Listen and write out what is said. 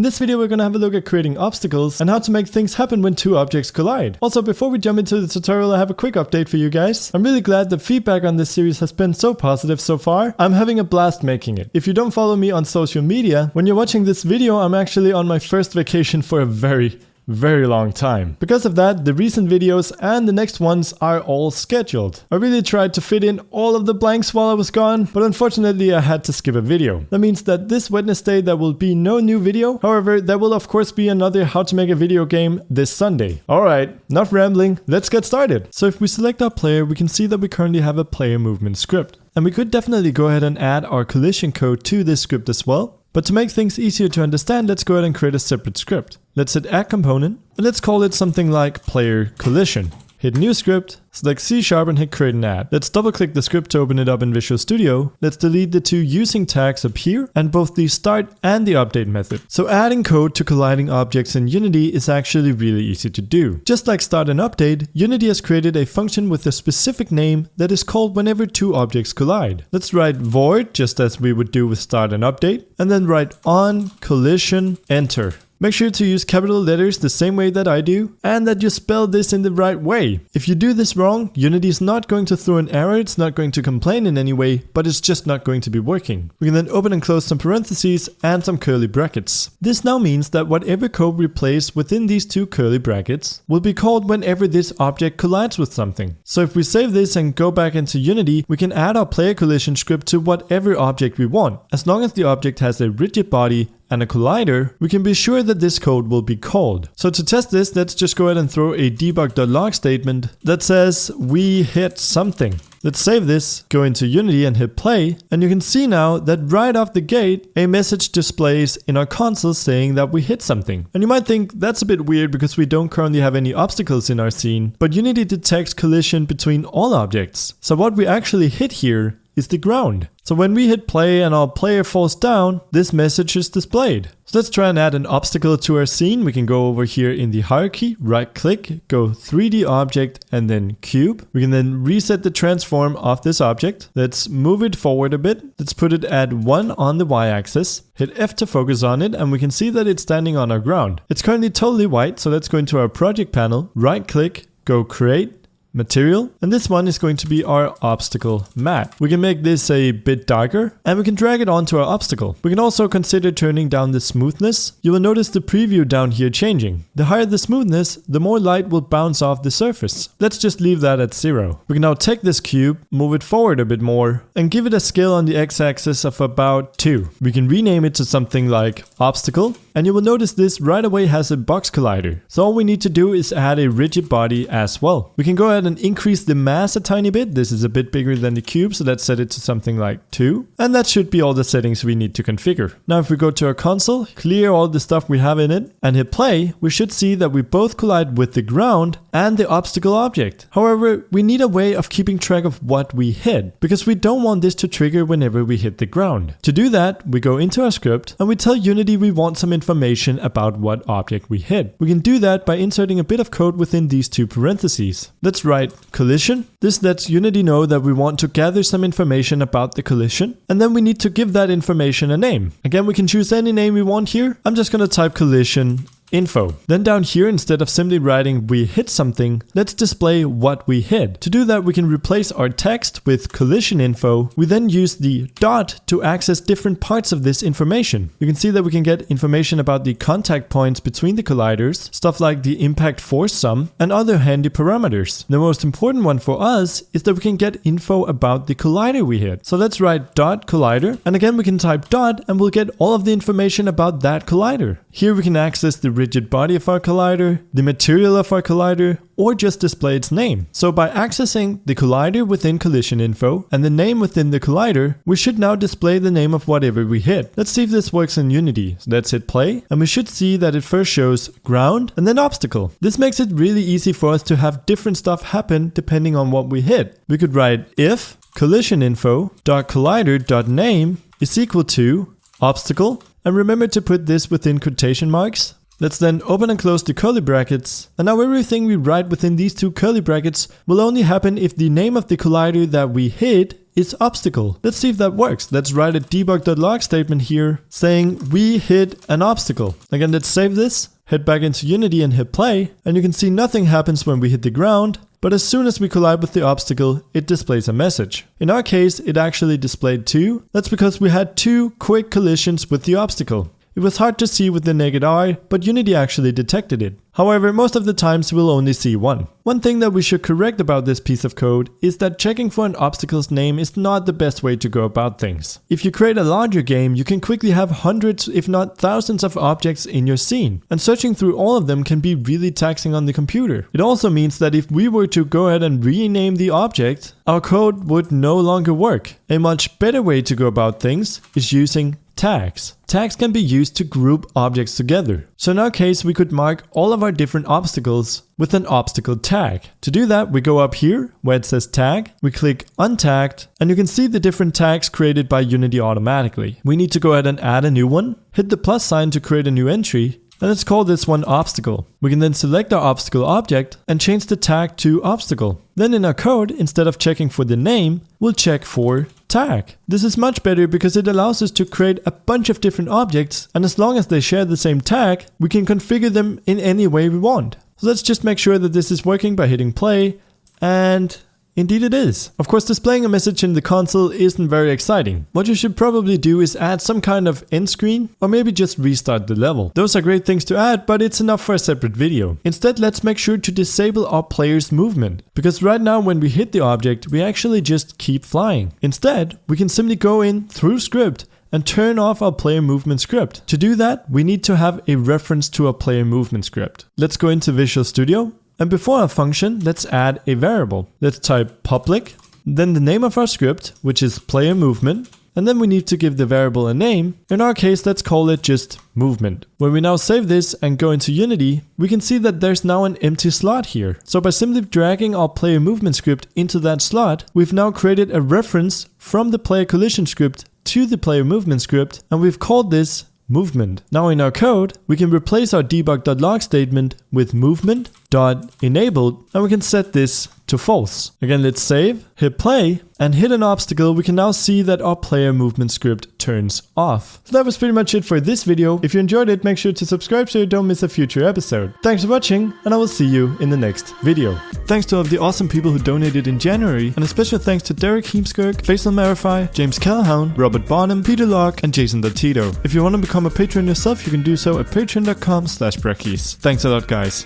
In this video we're gonna have a look at creating obstacles and how to make things happen when two objects collide. Also, before we jump into the tutorial, I have a quick update for you guys. I'm really glad the feedback on this series has been so positive so far. I'm having a blast making it. If you don't follow me on social media, when you're watching this video, I'm actually on my first vacation for a very long time. Because of that, the recent videos and the next ones are all scheduled. I really tried to fit in all of the blanks while I was gone, but unfortunately I had to skip a video. That means that this Wednesday there will be no new video. However, there will of course be another how to make a video game this Sunday. Alright, enough rambling, let's get started. So if we select our player, we can see that we currently have a player movement script. And we could definitely go ahead and add our collision code to this script as well. But to make things easier to understand, let's go ahead and create a separate script. Let's hit add component, and let's call it something like player collision. Hit new script, select C# and hit create and add. Let's double click the script to open it up in Visual Studio. Let's delete the two using tags up here and both the start and the update method. So adding code to colliding objects in Unity is actually really easy to do. Just like start and update, Unity has created a function with a specific name that is called whenever two objects collide. Let's write void just as we would do with start and update, and then write on collision enter. Make sure to use capital letters the same way that I do, and that you spell this in the right way. If you do this wrong, Unity is not going to throw an error, it's not going to complain in any way, but it's just not going to be working. We can then open and close some parentheses and some curly brackets. This now means that whatever code we place within these two curly brackets will be called whenever this object collides with something. So if we save this and go back into Unity, we can add our player collision script to whatever object we want. As long as the object has a rigid body and a collider, we can be sure that this code will be called. So to test this, let's just go ahead and throw a debug.log statement that says we hit something. Let's save this, go into Unity and hit play, and you can see now that right off the gate, a message displays in our console saying that we hit something. And you might think that's a bit weird because we don't currently have any obstacles in our scene, but Unity detects collision between all objects. So what we actually hit here is the ground. So when we hit play and our player falls down, this message is displayed. So let's try and add an obstacle to our scene. We can go over here in the hierarchy, right click, go 3D object and then cube. We can then reset the transform of this object. Let's move it forward a bit. Let's put it at 1 on the y-axis. Hit F to focus on it and we can see that it's standing on our ground. It's currently totally white, so let's go into our project panel, right click, go create, material, and this one is going to be our obstacle mat. We can make this a bit darker and we can drag it onto our obstacle. We can also consider turning down the smoothness. You will notice the preview down here changing. The higher the smoothness, the more light will bounce off the surface. Let's just leave that at 0. We can now take this cube, move it forward a bit more, and give it a scale on the x-axis of about 2. We can rename it to something like obstacle, and you will notice this right away has a box collider. So all we need to do is add a rigid body as well. We can go ahead and increase the mass a tiny bit. This is a bit bigger than the cube, so let's set it to something like 2. And that should be all the settings we need to configure. Now if we go to our console, clear all the stuff we have in it, and hit play, we should see that we both collide with the ground and the obstacle object. However, we need a way of keeping track of what we hit, because we don't want this to trigger whenever we hit the ground. To do that, we go into our script and we tell Unity we want some information about what object we hit. We can do that by inserting a bit of code within these two parentheses. Let's write collision. This lets Unity know that we want to gather some information about the collision, and then we need to give that information a name. Again, we can choose any name we want here. I'm just going to type collision info. Then down here, instead of simply writing we hit something, let's display what we hit. To do that, we can replace our text with collision info. We then use the dot to access different parts of this information. You can see that we can get information about the contact points between the colliders, stuff like the impact force sum, and other handy parameters. The most important one for us is that we can get info about the collider we hit. So let's write dot collider, and again we can type dot and we'll get all of the information about that collider. Here we can access the rigid body of our collider, the material of our collider, or just display its name. So by accessing the collider within collision info and the name within the collider, we should now display the name of whatever we hit. Let's see if this works in Unity. So let's hit play, and we should see that it first shows ground and then obstacle. This makes it really easy for us to have different stuff happen depending on what we hit. We could write if collisioninfo.collider.name is equal to obstacle, and remember to put this within quotation marks. Let's then open and close the curly brackets. And now everything we write within these two curly brackets will only happen if the name of the collider that we hit is obstacle. Let's see if that works. Let's write a debug.log statement here saying we hit an obstacle. Again, let's save this, head back into Unity and hit play, and you can see nothing happens when we hit the ground, but as soon as we collide with the obstacle, it displays a message. In our case, it actually displayed 2. That's because we had 2 quick collisions with the obstacle. It was hard to see with the naked eye, but Unity actually detected it. However, most of the times we'll only see 1. One thing that we should correct about this piece of code is that checking for an obstacle's name is not the best way to go about things. If you create a larger game, you can quickly have hundreds, if not thousands of objects in your scene, and searching through all of them can be really taxing on the computer. It also means that if we were to go ahead and rename the object, our code would no longer work. A much better way to go about things is using tags. Tags can be used to group objects together. So in our case, we could mark all of our different obstacles with an obstacle tag. To do that, we go up here where it says tag, we click untagged, and you can see the different tags created by Unity automatically. We need to go ahead and add a new one, hit the plus sign to create a new entry, and let's call this one obstacle. We can then select our obstacle object and change the tag to obstacle. Then in our code, instead of checking for the name, we'll check for tag. This is much better because it allows us to create a bunch of different objects, and as long as they share the same tag, we can configure them in any way we want. So let's just make sure that this is working by hitting play, and indeed it is. Of course, displaying a message in the console isn't very exciting. What you should probably do is add some kind of end screen, or maybe just restart the level. Those are great things to add, but it's enough for a separate video. Instead, let's make sure to disable our player's movement, because right now when we hit the object, we actually just keep flying. Instead, we can simply go in through script and turn off our player movement script. To do that, we need to have a reference to our player movement script. Let's go into Visual Studio. And before our function, let's add a variable. Let's type public, then the name of our script, which is player movement, and then we need to give the variable a name. In our case, let's call it just movement. When we now save this and go into Unity, we can see that there's now an empty slot here. So by simply dragging our player movement script into that slot, we've now created a reference from the player collision script to the player movement script, and we've called this movement. Now in our code, we can replace our debug.log statement with movement.enabled, and we can set this to false. Again, let's save, hit play, and hit an obstacle. We can now see that our player movement script turns off. So that was pretty much it for this video. If you enjoyed it, make sure to subscribe so you don't miss a future episode. Thanks for watching, and I will see you in the next video. Thanks to all of the awesome people who donated in January, and a special thanks to Derek Heemskirk, Faisal Marify, James Calhoun, Robert Bonham, Peter Locke, and Jason Tito. If you want to become a patron yourself, you can do so at patreon.com/brekkies. Thanks a lot, guys.